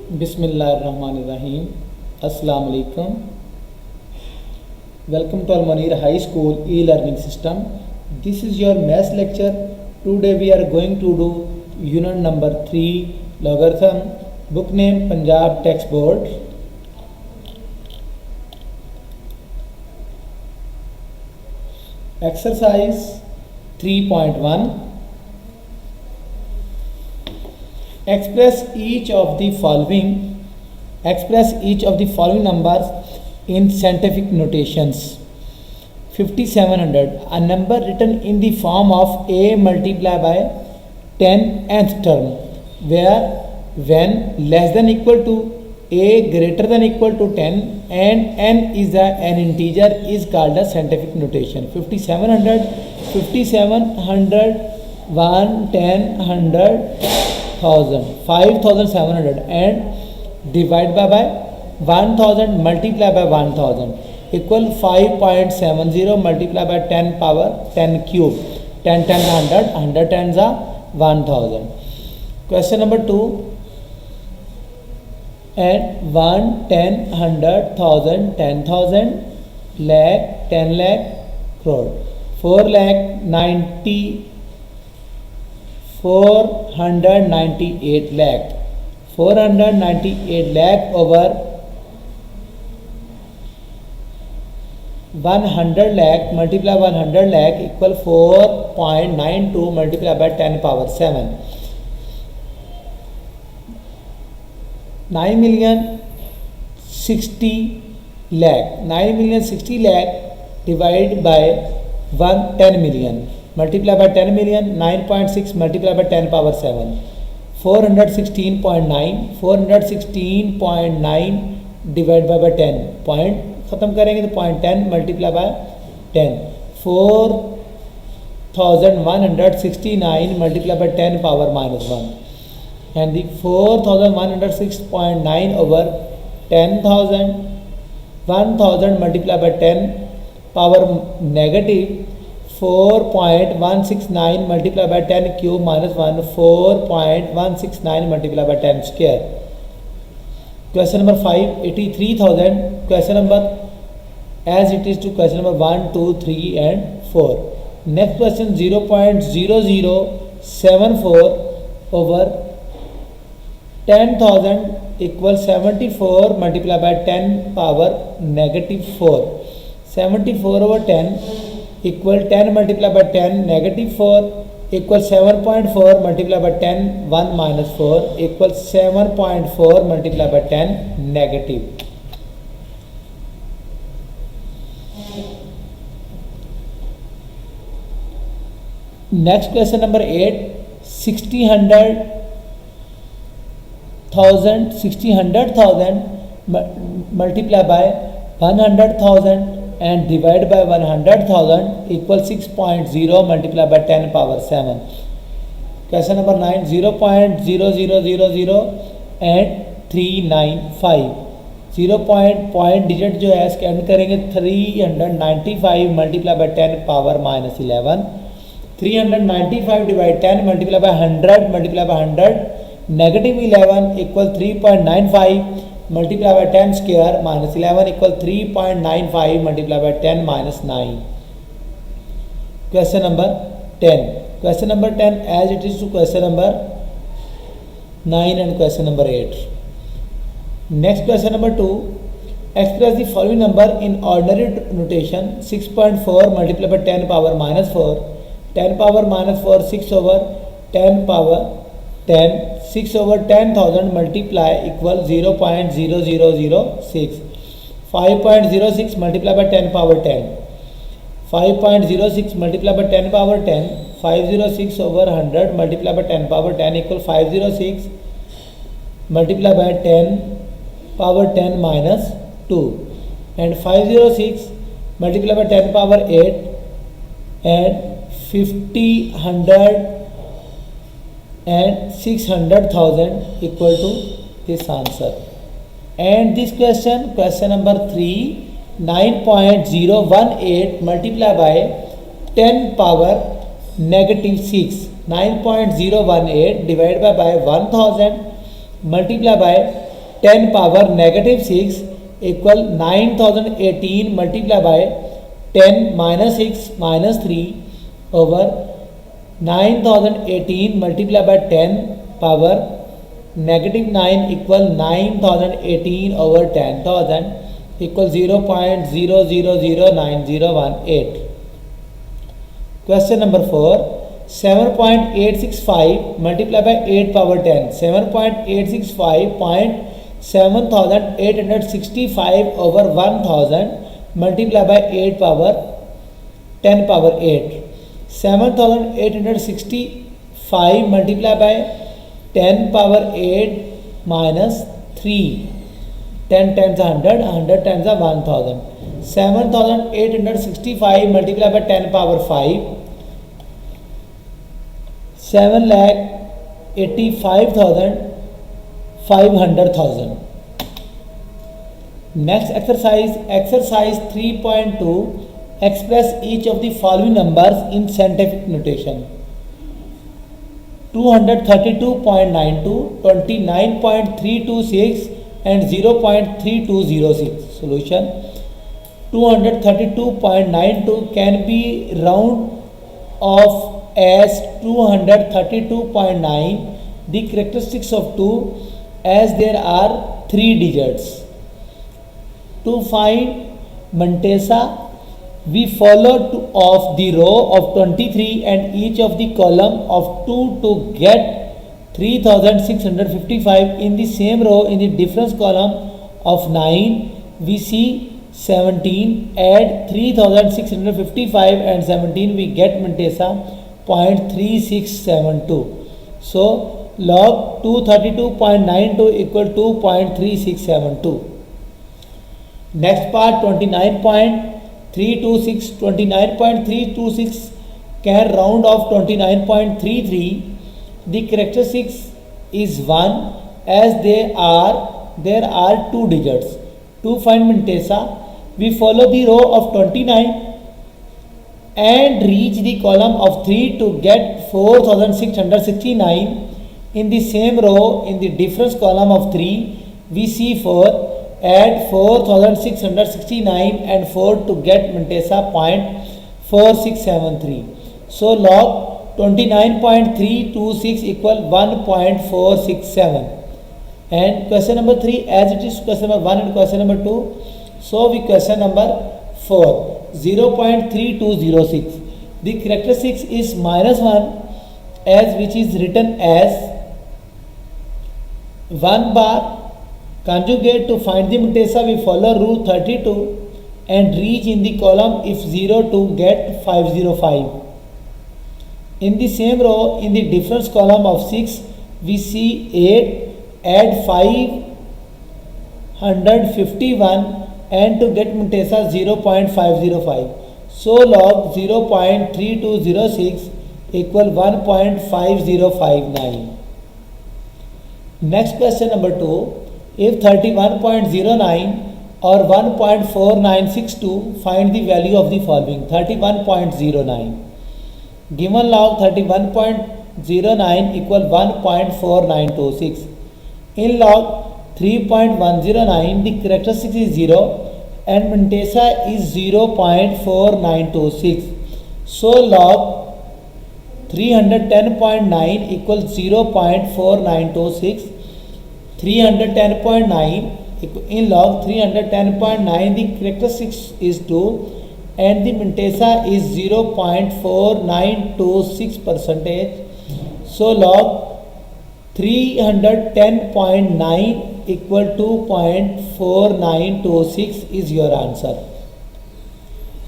Bismillahirrahmanirrahim. Assalamu alaikum. Welcome to Al Munir High School e-learning system. This is your maths lecture. Today we are going to do unit number 3 logarithm. Book name Punjab Text Board. Exercise 3.1. Express each of the following numbers in scientific notations. 5700, a number written in the form of a multiplied by 10 nth term, where when less than equal to a greater than equal to 10 and n is an integer is called a scientific notation. 5700, 1, 10, 100, 1000, 5700 and divide by 1000 multiply by 1000 equal 5.70 multiply by 10 power 10 cube. 10 times 100, 100 times 1000. Question number 2. And 1, 10, 100, 1000, 10,000, lakh, 10 lakh, crore. 4 lakh 90, 498 lakh. 498 lakh over 100 lakh multiply 100 lakh equal 4.92 multiply by 10 power 7. 9,060,000 lakh. 9,060,000 lakh divide by 10 million multiply by 10 million. 9.6 multiply by 10 power 7. 416.9. 416.9 divide by 10 point ख़त्म करेंगे तो 0.10 multiply by 10. 4169 multiply by 10 power -1 and the 4106.9 over 10,000. 1000 multiplied by 10 power negative 4.169 multiplied by 10 cube minus 1. 4.169 multiplied by 10 square. Question number 5, 83,000. Question number as it is to question number 1, 2, 3 and 4. Next question 0.0074 over 10,000 equals 74 multiplied by 10 power negative 4. 74 over 10 equal 10 multiplied by 10 negative 4 equals 7.4 multiplied by 10 1 minus 4 equals 7.4 multiplied by 10 negative. Next question number 8. 100,000 multiply by 100,000 and divide by 100,000 equals 6.0 multiply by 10 power 7. Question number 9. 0.0000 and 395. 0 point digit जो है scan करेंगे 395 multiply by 10 power -11. 395 divide 10 multiply by 100 multiply by 100 negative 11 equal 3.95 multiply by 10 square minus 11 equal 3.95 multiply by 10 minus 9. Question number 10. Question number 10 as it is to question number 9 and question number 8. Next question number 2. Express the following number in ordinary notation. 6.4 multiply by 10 power -4. 10 power -4 6 over 10 power 10. 6 over 10,000 multiply equal 0.0006. 5.06 multiply by 10 power 10. 5.06 multiply by 10 power 10. 506 over 100 multiply by 10 power 10 equal 506 multiply by 10 power 10 minus 2. And 506 multiply by 10 power 8 and 50, 100 and 600,000 equal to this answer. And this question number 3, 9.018 multiply by 10 power negative 6. 9.018 divided by 1000 multiply by 10 power negative 6 equal 9018 multiplied by 10 minus 6 minus 3 over 9018 multiplied by 10 power negative 9 equal 9018 over 10,000 equal 0.0009018. Question number 4. 7.865 multiplied by 8 power 10. 7.865.7865 over 1000 multiplied by 8 power 10 power 8. 7865 multiplied by 10 power 8 minus 3. 10 times 100, 100 times 1000. 7865 multiplied by 10 power 5. 7,85,500,000. Next exercise, exercise 3.2. Express each of the following numbers in scientific notation. 232.92, 29.326 and 0.3206. Solution. 232.92 can be round off as 232.9. The characteristics of 2 as there are 3 digits. To find Montesa, we follow of the row of 23 and each of the column of 2 to get 3655. In the same row, in the difference column of 9, we see 17. Add 3655 and 17, we get Montesa 0.3672. So log 232.92 equal to 0.3672. Next part, 29.326. 29.326 can round off 29.33. The characteristics is 1 as there are 2 digits. To find Montesa, we follow the row of 29 and reach the column of 3 to get 4669. In the same row, in the difference column of 3, we see 4. Add 4669 and 4 to get Montesa 0.4673. So log 29.326 equal 1.467. And question number 3 as it is question number 1 and question number 2. So we question number 4. 0.3206. The characteristics is minus 1 as which is written as 1 bar. Conjugate to find the Montesa, we follow rule 32 and reach in the column if 0 to get 505. In the same row, in the difference column of 6, we see 8. Add 551 and to get Montesa 0.505. So log 0.3206 equal 1.5059. Next question number 2. If 31.09 or 1.4962, find the value of the following. 31.09. Given log 31.09 equal 1.4926. In log 3.109, the characteristic is 0 and Montesa is 0.4926. So log 310.9 equals 0.4926. 310.9 in log 310.9, the characteristics is 2 and the Montesa is 0.4926 percentage. So log 310.9 equal to 0.4926 is your answer.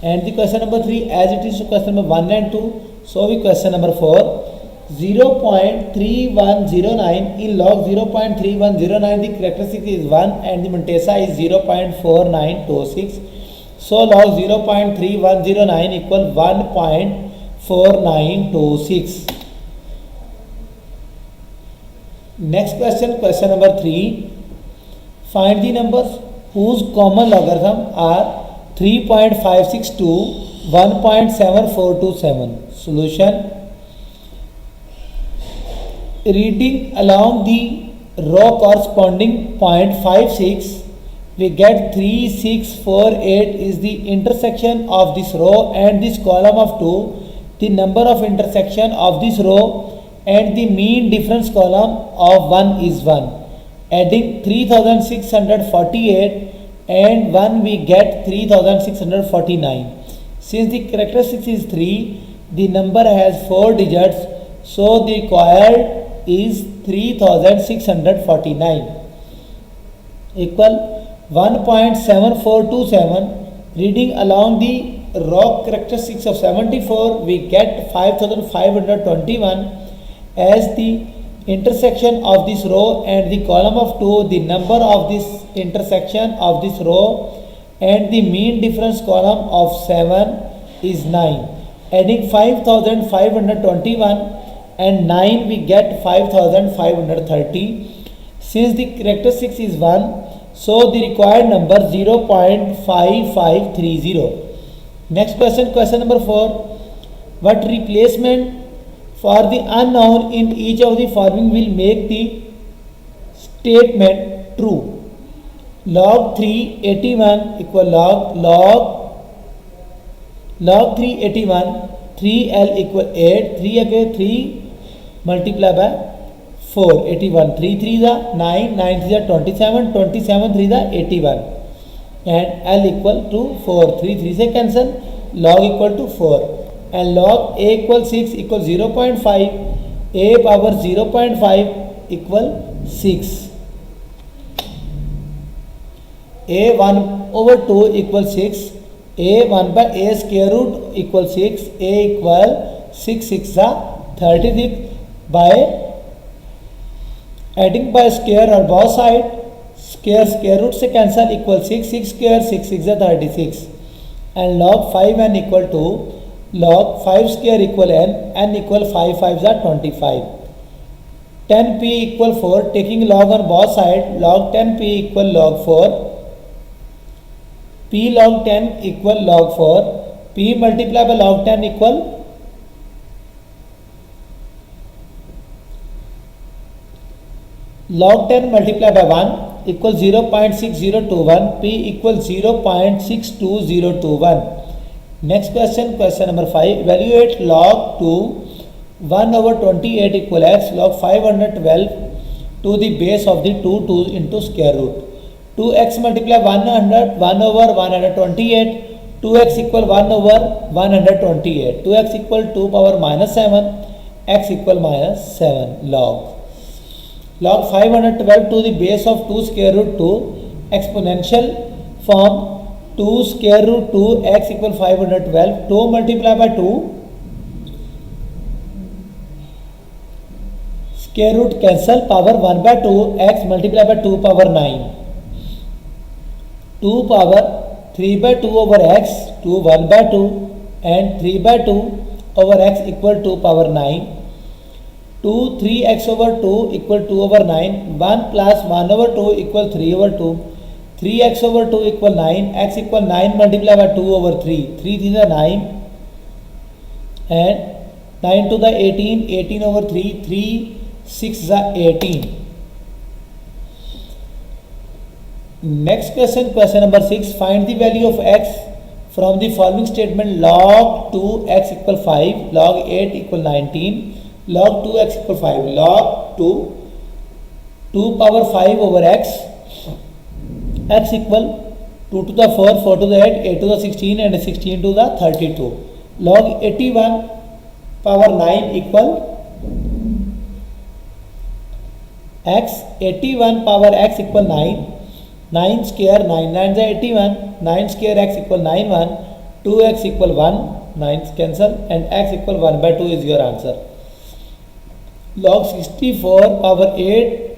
And the question number 3 as it is to question number 1 and 2. So we question number 4. 0.3109 in log 0.3109, the characteristic is 1 and the Montesa is 0.4926. So log 0.3109 equal 1.4926. Next question, question number 3. Find the numbers whose common logarithm are 3.562, 1.7427. Solution. Reading along the row corresponding 0.56, we get 3648 is the intersection of this row and this column of 2. The number of intersection of this row and the mean difference column of 1 is 1. Adding 3648 and 1 we get 3649. Since the characteristic is 3, the number has 4 digits, so the required is 3649 equal 1.7427. Reading along the row characteristics of 74, we get 5521 as the intersection of this row and the column of 2. The number of this intersection of this row and the mean difference column of 7 is 9. Adding 5521 and 9 we get 5530. Since the characteristic is 1, so the required number 0.5530. Next question, question number 4. What replacement for the unknown in each of the following will make the statement true? Log 381 equal log 381, 3L equal 8, 3 again 3 multiplied by 4, 81, 3 3 is 9, 9 3 is 27, 27 3 is 81 and L equal to 4, 3 3 से cancel, log equal to 4 and log A equal 6 equal 0.5, A power 0.5 equal 6. A 1 over 2 equal 6, A 1 by A square root equal 6, A equal 6 6 36 by adding by square or both side, square root से cancel equal 6, 6 square 6 6 36 and log 5n equal to log 5 square equal n equal 5 5 25. 10p equal 4, taking log on both side, log 10p equal log 4, p log 10 equal log 4, p multiplied by log 10 equal log 10 multiplied by 1 equal 0.6021, p equal 0.62021. Next question, question number 5. Evaluate log 2 1 over 28 equal x, log 512 to the base of the 2 2 into square root. 2x multiply 100 1 over 128, 2x equal 1 over 128, 2x equal 2 power minus 7, x equal minus 7 log. Log 512 to the base of 2 square root 2, exponential form 2 square root 2 x equal 512, 2 multiplied by 2, square root cancel, power 1 by 2, x multiplied by 2 power 9, 2 power 3 by 2 over x, 2 1 by 2 and 3 by 2 over x equal 2 power 9, 2 3x over 2 equal 2 over 9, 1 plus 1 over 2 equal 3 over 2, 3x over 2 equal 9, x equal 9 multiplied by 2 over 3, 3 to the 9 and 9 to the 18, 18 over 3, 3 6 the 18. Next question, question number 6. Find the value of x from the following statement: log 2 x equal 5, log 8 equal 19, log 2 x equal 5, log 2 2 power 5 over x, x equal 2 to the 4, 4 to the 8, 8 to the 16 and 16 to the 32. Log 81 power 9 equal x, 81 power x equal 9, 9 square 9 9 is 81, 9 square x equal 9 1, 2x equal 1, 9 cancel and x equal 1 by 2 is your answer. Log 64 power 8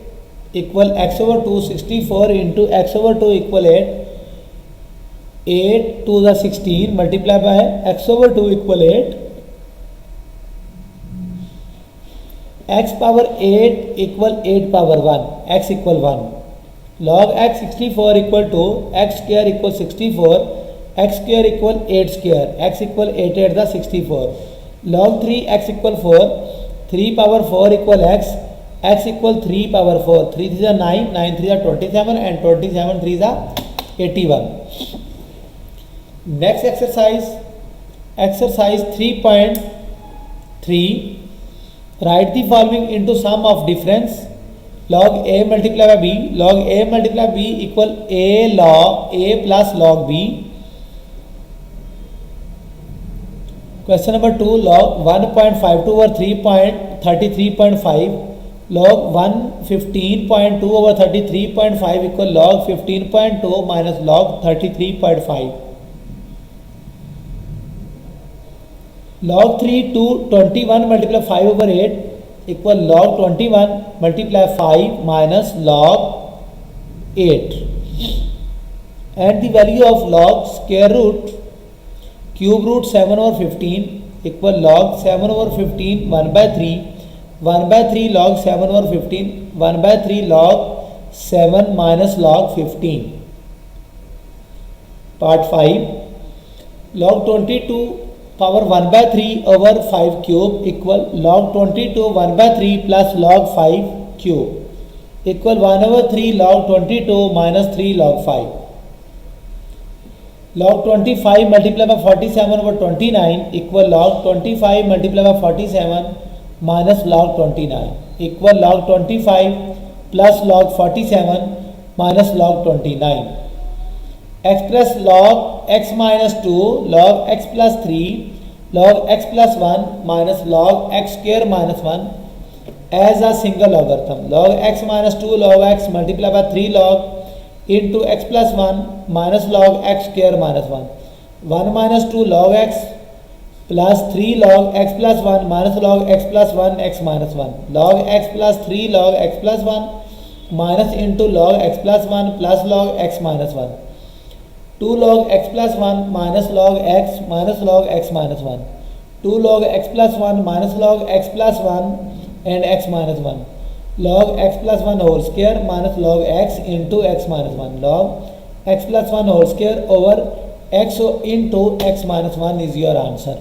equal x over 2, 64 into x over 2 equal 8, 8 to the 16 multiply by x over 2 equal 8, x power 8 equal 8 power 1, x equal 1. Log x 64 equal to x square equal 64, x square equal 8 square, x equal 8 8 the 64. Log 3 x equal 4, 3 power 4 equal x, x equal 3 power 4, 3 3 is 9, 9 3 is 27 and 27 3 is 81. Next exercise 3.3. Write the following into sum of difference. Log a multiplied by b. Log a multiplied by b equal a log a plus log b. Question number 2. Log 1.52 over 3.33.5. Log 115.2 over 33.5 equal log 15.2 minus log 33.5. Log 3 to 21 multiply 5 over 8 equal log 21 multiply 5 minus log 8. And the value of log square root cube root 7 over 15 equal log 7 over 15 1 by 3. 1 by 3 log 7 over 15, 1 by 3 log 7 minus log 15. Part 5. Log 22 power 1 by 3 over 5 cube equal log 22 1 by 3 plus log 5 cube equal 1 over 3 log 22 minus 3 log 5. Log 25 multiplied by 47 over 29 equal log 25 multiplied by 47 minus log 29 equal log 25 plus log 47 minus log 29. Express log x minus 2 log x plus 3 log x plus 1 minus log x square minus 1 as a single logarithm. Log x minus 2 log x multiplied by 3 log into x plus 1 minus log x square minus 1. 1 minus 2 log x plus 3 log x plus 1 minus log x plus 1 x minus 1. Log x plus 3 log x plus 1 minus into log x plus 1 plus log x minus 1. 2 log x plus 1 minus log x minus log x minus 1. 2 log x plus 1 minus log x plus 1 and x minus 1. Log x plus 1 whole square minus log x into x minus 1. Log x plus 1 whole square over x into x minus 1 is your answer.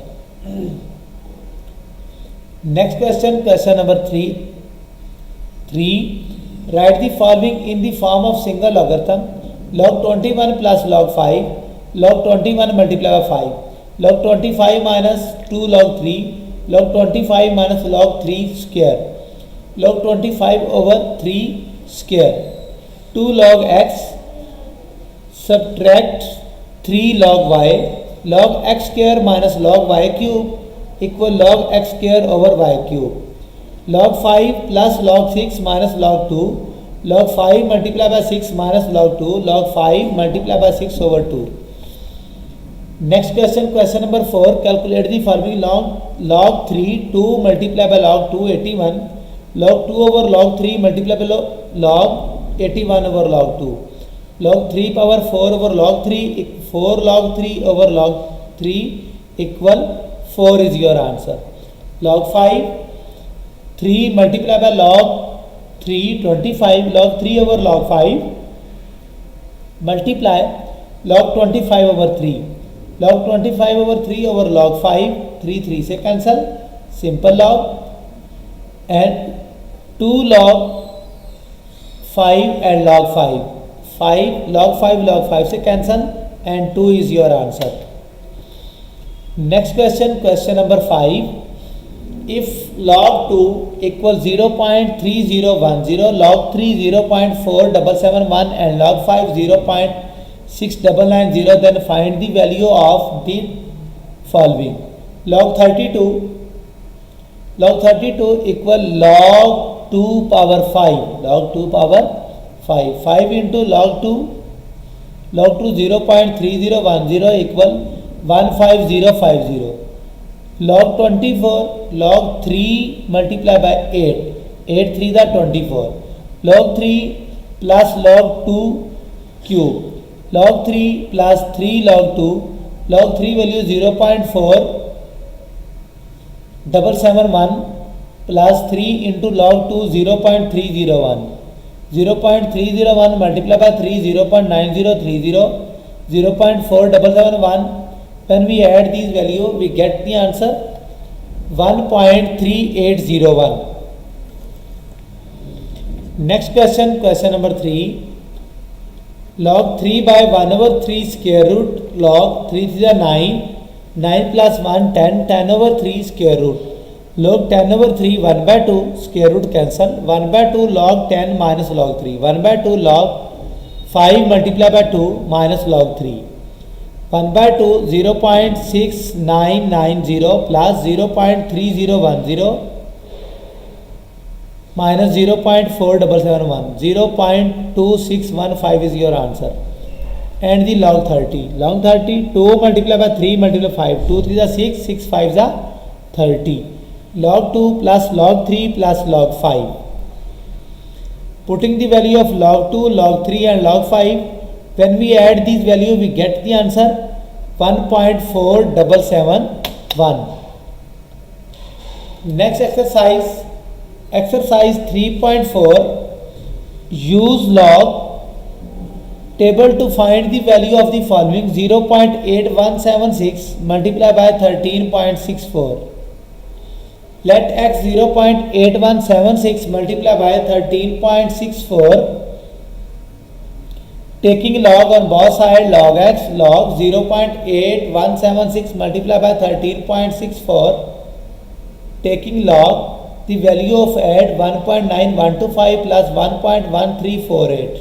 Next question, question number 3. Write the following in the form of single logarithm. Log 21 plus log 5, log 21 multiplied by 5, log 25 minus 2 log 3, log 25 minus log 3 square, log 25 over 3 square, 2 log x, subtract 3 log y, log x square minus log y cube equal log x square over y cube, log 5 plus log 6 minus log 2, log 5 multiplied by 6 minus log 2, log 5 multiplied by 6 over 2. Next question, question number 4. Calculate the following log 3, 2 multiplied by log 2, 81. Log 2 over log 3 multiplied by log 81 over log 2. Log 3 power 4 over log 3, 4 log 3 over log 3 equal 4 is your answer. Log 5, 3 multiplied by log 3, 25, log 3 over log 5, multiply log 25 over 3, log 25 over 3 over log 5, 3 3 से cancel, simple log, and 2 log 5 and log 5, 5 log 5 से cancel, and 2 is your answer. Next question, question number 5. If log 2 equals 0.3010, log 3 0.4771 and log 5 0.6990, then find the value of the following. Log 32 equal log 2 power 5, log 2 power 5, 5 into log 2 0.3010 equal 15050. Log 24, log 3 multiplied by 8, 8 3 is 24. Log 3 plus log 2 cube, log 3 plus 3 log 2, log 3 value 0.4771 plus 3 into log 2 0.301. 0.301 multiplied by 3 0.9030, 0.4771. When we add these value, we get the answer 1.3801. Next question, question number 3. Log 3 by 1 over 3 square root, log 3 is a 9, 9 plus 1 10, 10 over 3 square root. Log 10 over 3 1 by 2 square root cancel, 1 by 2 log 10 minus log 3, 1 by 2 log 5 multiplied by 2 minus log 3. 1 by 2 0.6990 plus 0.3010 minus 0.4771, 0.2615 is your answer. And the log 30. Log 30, 2 multiplied by 3 multiplied by 5, 2 3 is 6, 6 5 is 30. Log 2 plus log 3 plus log 5. Putting the value of log 2, log 3 and log 5, when we add these values we get the answer 1.4771. Next exercise, exercise 3.4, use log table to find the value of the following: 0.8176 multiplied by 13.64. Let x 0.8176 multiplied by 13.64, taking log on both sides, log x, log 0.8176 multiplied by 13.64, taking log the value of add 1.9125 plus 1.1348.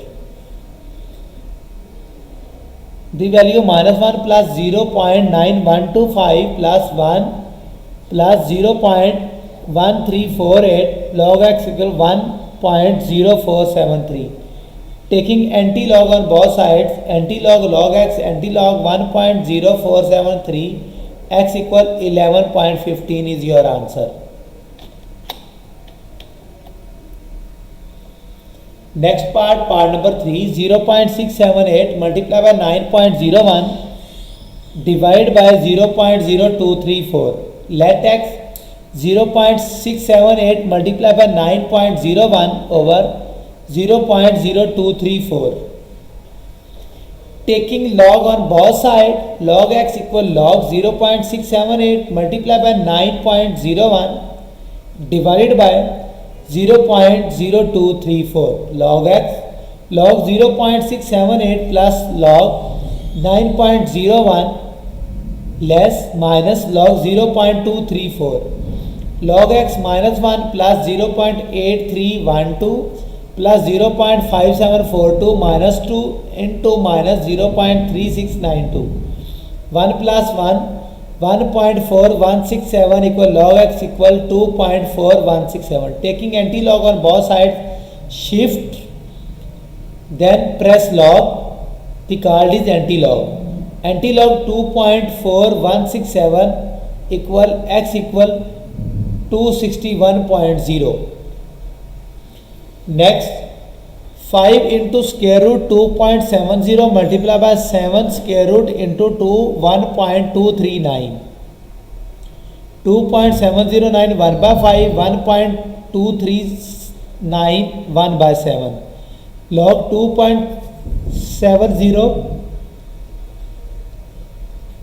The value minus 1 plus 0.9125 plus 1 plus 0.1348, log x equal 1.0473. Taking anti-log on both sides, anti-log log x, anti-log 1.0473, x equal 11.15 is your answer. Next part, part number 3, 0.678 multiplied by 9.01 divided by 0.0234. Let x 0.678 multiplied by 9.01 over 0.0234. Taking log on both sides, log x equal log 0.678 multiplied by 9.01 divided by 0.0234. Log x, log 0.678 plus log 9.01 less minus log 0.234. Log x minus 1 plus 0.8312 plus 0.5742 minus 2 into minus 0.3692. 1 plus 1, 1.4167 equal log x equal 2.4167. Taking anti-log on both sides, shift, then press log, the card is anti-log. Anti-log 2.4167 equal x equal 261.0. Next, 5 into square root 2.70 multiplied by 7 square root into 2, 1.239. 2.709 1 by 5, 1.239 1 by 7. Log 2.70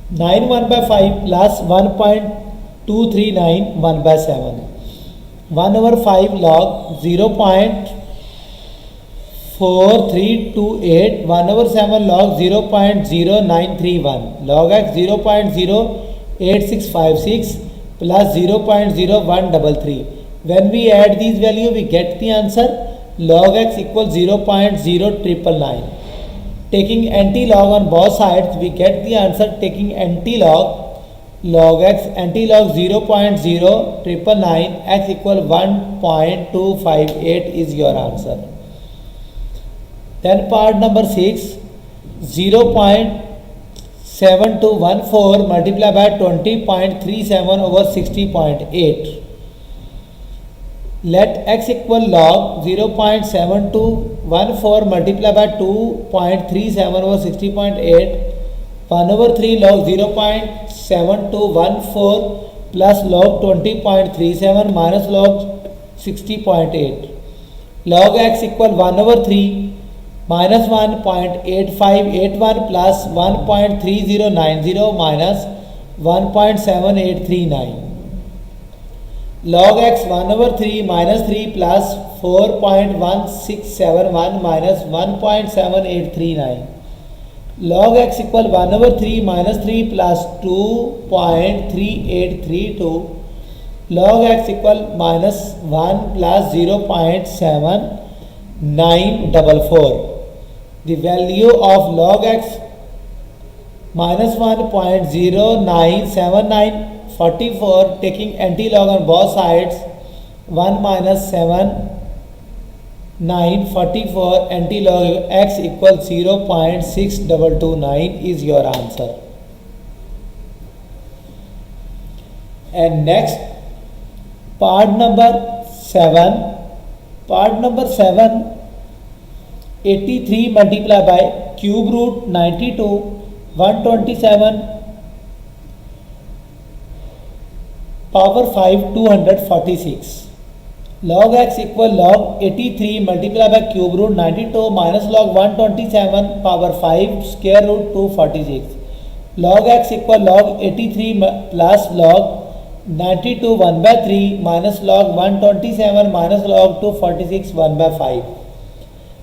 9 1 by 5 plus 1.239 1 by 7. 1 over 5 log 0.4328, 1 over 7 log 0.0931, log x 0.08656 plus 0.0133. When we add these values we get the answer log x equals 0.0999. Taking anti-log on both sides we get the answer, taking anti-log log x, anti-log 0.0999, x equal 1.258 is your answer. Then part number 6, 0.7214 multiplied by 20.37 over 60.8. Let x equal log 0.7214 multiplied by 2.37 over 60.8, 1 over 3 log 0.7214 plus log 20.37 minus log 60.8. Log x equal 1 over 3 minus 1.8581 plus 1.3090 minus 1.7839. log x 1/3 minus 3 plus 4.1671 minus 1.7839. Log x equal 1/3 minus 3 plus 2.3832. Log x equal minus 1 plus 0.7944. The value of log x minus 1.097944, taking anti-log on both sides. 1 minus 7944 anti-log x equals 0.6229 is your answer. And next, part number 7. Part number 7, 83 multiplied by cube root 92, 127 power 5, 246. Log x equal log 83 multiplied by cube root 92 minus log 127 power 5 square root 246. Log x equal log 83 plus log 92 1 by 3 minus log 127 minus log 246 1 by 5.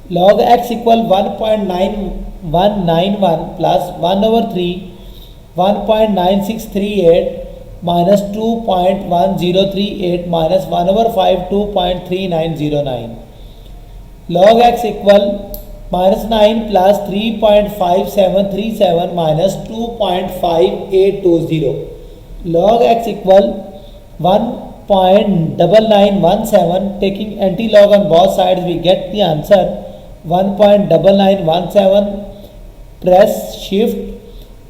Log x equal 1.9191 plus 1/3 1.9638 minus 2.1038 minus 1/5 2.3909. Log x equal minus 9 plus 3.5737 minus 2.5820. Log x equal 1.9917. Taking anti-log on both sides, we get the answer 1.9917. Press shift,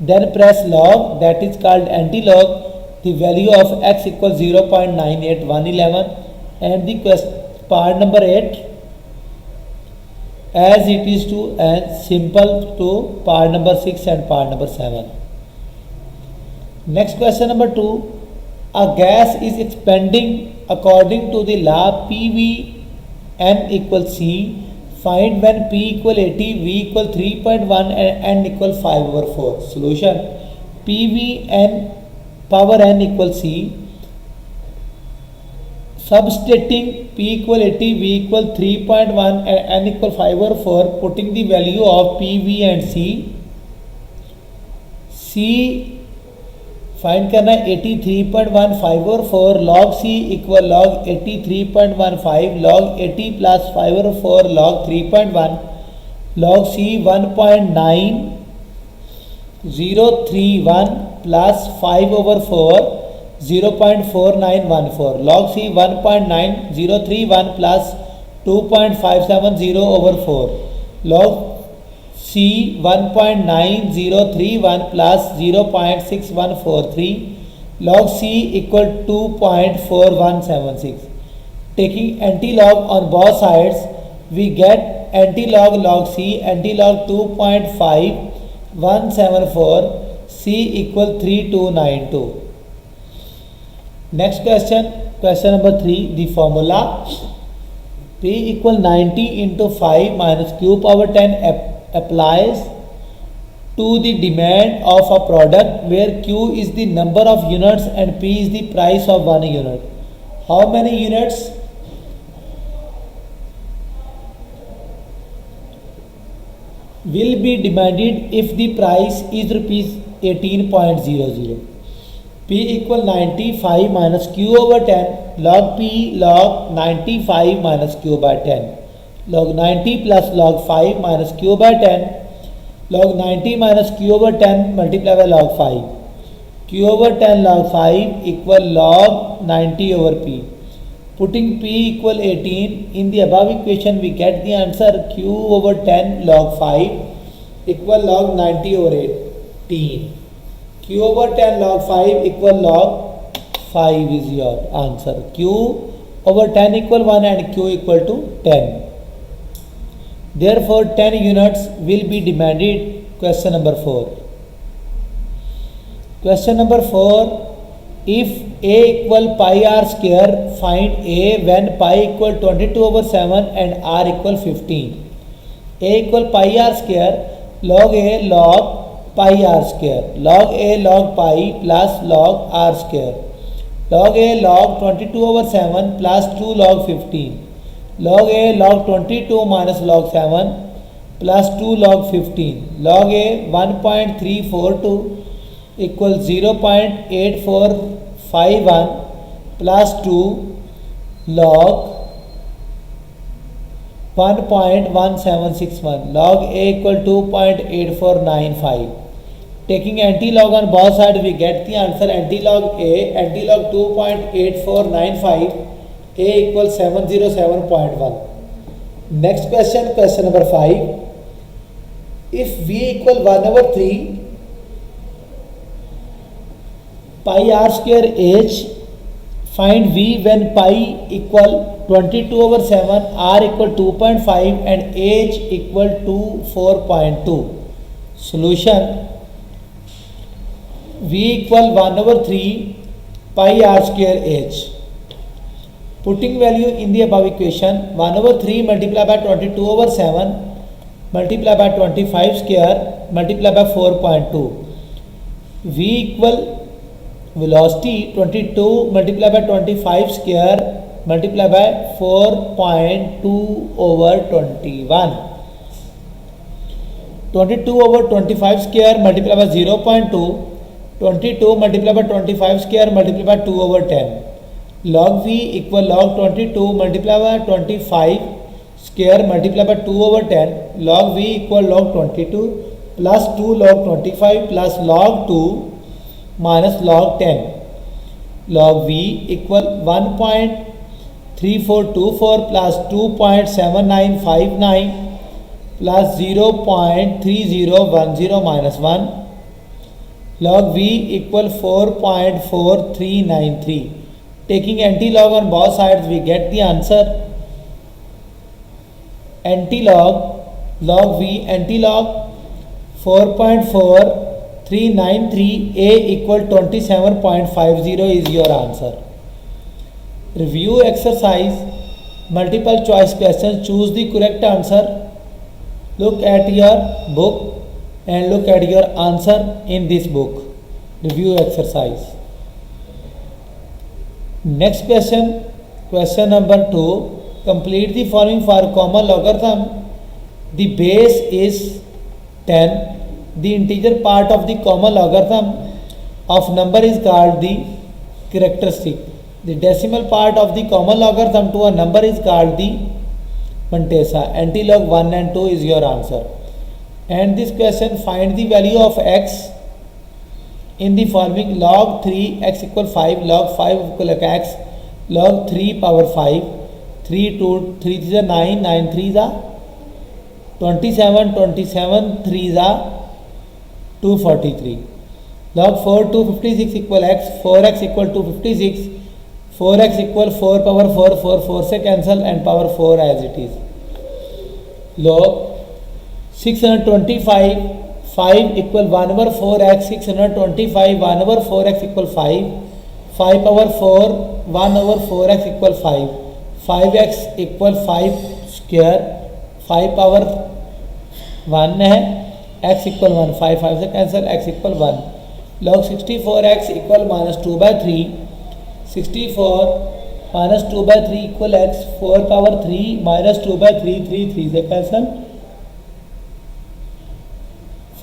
then press log, that is called anti-log. The value of x equals 0.98111. And the part number 8, as it is to and simple to part number 6 and part number 7. Next question number 2. A gas is expanding according to the law PV n equals C. Find when P equal 80, V equal 3.1 and n equal 5/4. Solution: PV n power n equals C. Substituting P equal 80, V equal 3.1 and n equal 5/4, putting the value of PV and C. C find करना है 83.1 5/4 log C equal log 83.15 log 80 plus 5/4 log 3.1 log C 1.9031 plus 5/4 0.4914 log C 1.9031 plus 2.570/4 log C 1.9031 plus 0.6143 log C equal 2.4176. Taking anti-log on both sides, we get anti-log log C, anti-log 2.5174, C equal 3292. Next question, question number 3, the formula P equal 90 into 5 minus Q power 10 applies to the demand of a product where Q is the number of units and P is the price of 1 unit. How many units? Will be demanded if the price is rupees 18.00. P equal 95 minus Q over 10 log P log 95 minus Q by 10. Log 90 plus log 5 minus Q by 10. Log 90 minus Q over 10 multiplied by log 5. Q over 10 log 5 equal log 90 over P. Putting P equal 18 in the above equation, we get the answer Q over 10 log 5 equal log 90 over 18. Q over 10 log 5 equal log 5 is your answer. Q over 10 equal 1 and Q equal to 10. Therefore, 10 units will be demanded. Question number 4. Question number 4. If A equal pi r square, find A when pi equal 22 over 7 and r equal 15. A equal pi r square, log A log pi r square, log A log pi plus log r square. log a log 22/7 plus 2 log 15. Log a log 22 minus log 7 plus 2 log 15. Log a 1.342 equals 0.8451 plus 2 log 1.1761. Log a equal 2.8495. Taking anti-log on both sides, we get the answer anti-log A, anti-log 2.8495, A equals 707.1. Next question, question number 5. If V equal 1/3 pi r square h, find V when pi equal 22/7, r equal 2.5 and h equal to 4.2. Solution: V equal 1/3 pi r square h. Putting value in the above equation, 1/3 multiplied by 22/7 multiplied by 25 square multiplied by 4.2. V equal velocity 22 multiplied by 25 square multiplied by 4.2/21. 22/25 square multiplied by 0.2. 22 multiplied by 25 square multiplied by 2/10. Log V equal log 22 multiplied by 25 square multiplied by 2/10. Log V equal log 22 plus 2 log 25 plus log 2 minus log 10. Log V equal 1.3424 plus 2.7959 plus 0.3010 minus 1. Log V equal 4.4393. Taking anti-log on both sides, we get the answer anti-log log V anti-log 4.4393, A equal 27.50 is your answer. Review exercise, multiple choice questions. Choose the correct answer. Look at your book and look at your answer in this book. Review exercise. Next question, question number 2. Complete the following for common logarithm. The base is 10. The integer part of the common logarithm of number is called the characteristic. The decimal part of the common logarithm to a number is called the mantissa. Antilog 1 and 2 is your answer. And this question, find the value of x in the following: log 3 x equal 5, log 5 equal x, log 3 power 5, 3 2 3 is 9, 9 3 is 27, 27 3 is 243. Log 4 256 equal x, 4x equal to 56, 4x equal 4 power 4, 4 से cancel and power 4 as it is. Log 625 5 equal 1/4x, 625 1/4x equal 5, 5 power 4 1/4x equal 5, 5x equal 5 square, 5 power 1 है, x equal 1, 5 5 से cancel, x equal 1. Log 64x equal -2/3, 64 minus 2/3 equal x, 4 power 3 minus 2/3, 3 से cancel,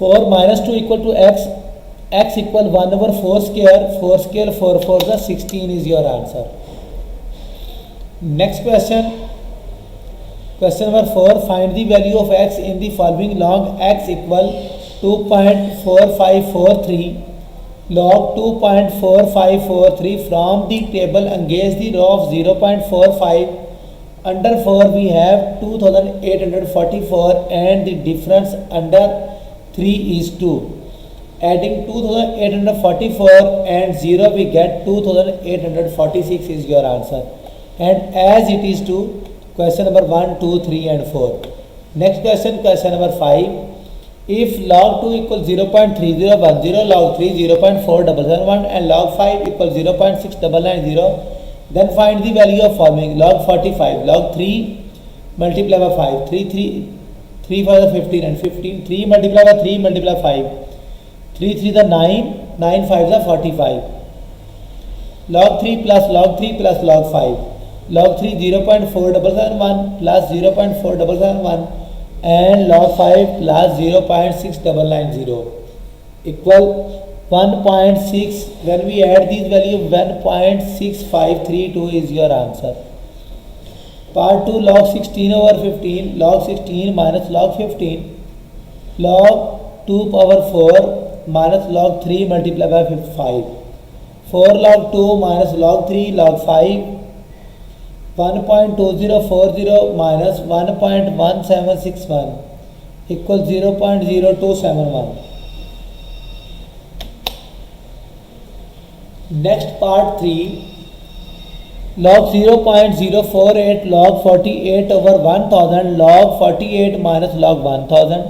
4 minus 2 equal to x, x equal 1/4 square, 4 square 4 4 the 16 is your answer. Next question, question number 4. Find the value of x in the following: log x equal 2.4543, log 2.4543. From the table engage the row of 0.45. Under 4 we have 2844 and the difference under 3 is 2. Adding 2844 and 0 we get 2846 is your answer. And as it is to question number 1, 2, 3 and 4. Next question, question number 5. If log 2 equals 0.3010, log 3 0.4771 and log 5 equals 0.6990, then find the value of following: log 45, log 3 multiplied by 5, 3 5 is 15 and 15, 3 multiplied by 3 multiplied by 5, 3 3 is 9, 9 5 is 45. log 3 plus log 3 plus log 5, log 3 0.4771 plus 0.4771 and log 5 plus 0.6990 equal 1.6. When we add these values, 1.6532 is your answer. Part 2, log 16 over 15, log 16 minus log 15, log 2 power 4 minus log 3 multiplied by 5, 4 log 2 minus log 3 log 5, 1.2040 minus 1.1761 equals 0.0271. Next part 3, log 0.048 log 48 over 1000 log 48 minus log 1000,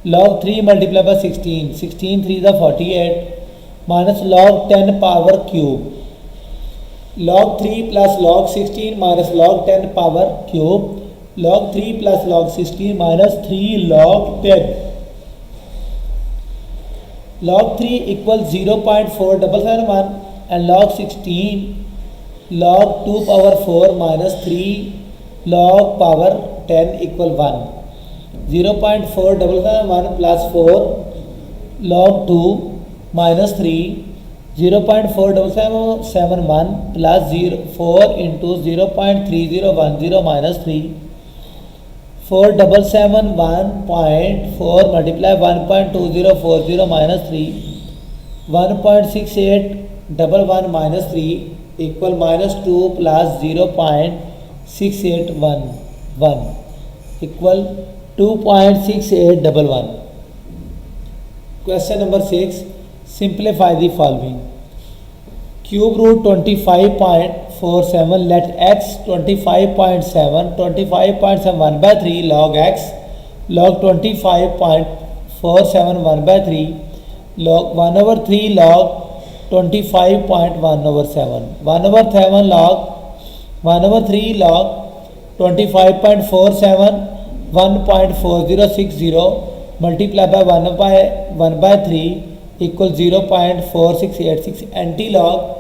log 3 multiplied by 16, 16 3 is 48 minus log 10 power cube, log 3 plus log 16 minus log 10 power cube, log 3 plus log 16 minus 3 log 10. Log 3 equals 0.4771 and log 16 log 2 power 4 minus 3 log power 10 equal 1. 0.4771 plus 4 log 2 minus 3, 0.4771 plus 4 into 0.3010 minus 3, 4771.4 multiply 1.2040 minus 3, 1.6811 minus 3 equal minus 2 plus 0.6811 equal 2.6811. Question number 6. Simplify the following. Cube root 25.47, let x 25.7, 25.7 1 by 3 log x, log 25.47 1 by 3, log 1 over 3 log 25.1 over 7, 1 over 7 log 1 over 3 log 25.47 1.4060 multiply by 1 by 3 equals 0.4686, anti-log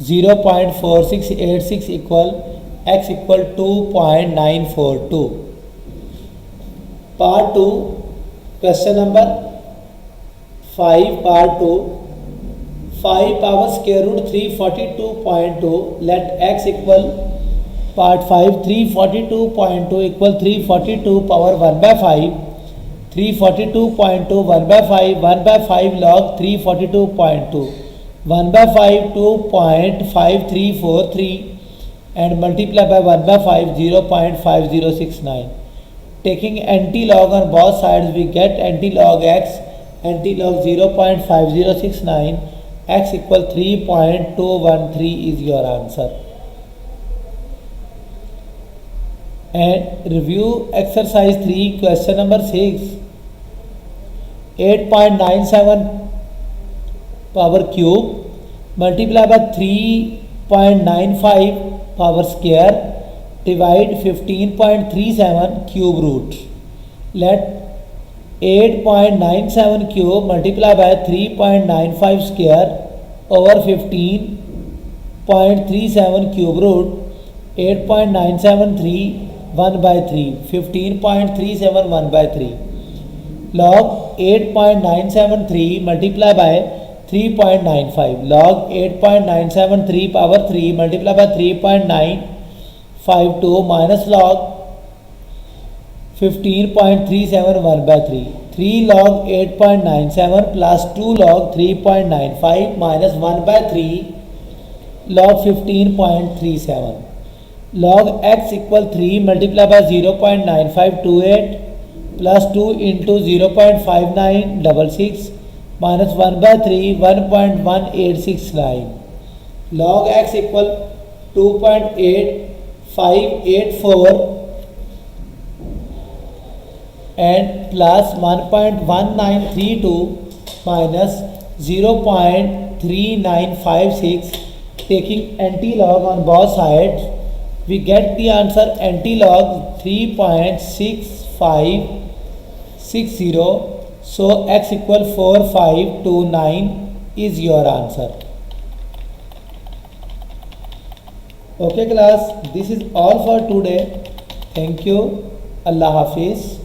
0.4686 equal x equal 2.942. Part 2, question number 5, part 2. 5 power square root 342.2, let x equal, part 5, 342.2 equal 342 power 1 by 5, 342.2 1 by 5, 1 by 5 log 342.2, 1 by 5 2.5343 and multiply by 1 by 5 0.5069. Taking anti-log on both sides, we get anti-log x, anti-log 0.5069, x equal 3.213 is your answer. And review exercise 3, question number 6. 8.97 power cube multiply by 3.95 power square divide 15.37 cube root. Let 8.97 cube multiply by 3.95 square over 15.37 cube root. 8.973 1 by 3, 15.37 1 by 3. Log 8.973 multiply by 3.95. Log 8.973 power 3 multiply by 3.952 minus log 15.37 1 by 3. 3 log 8.97 plus 2 log 3.95 minus 1 by 3 log 15.37. Log x equal 3 multiply by 0.9528 plus 2 into 0.5966 minus 1 by 3 1.1869. Log x equal 2.8584 and plus 1.1932 minus 0.3956. Taking anti-log on both sides, we get the answer anti-log 3.6560. So x equal 4529 is your answer. Okay class, this is all for today. Thank you. Allah Hafiz.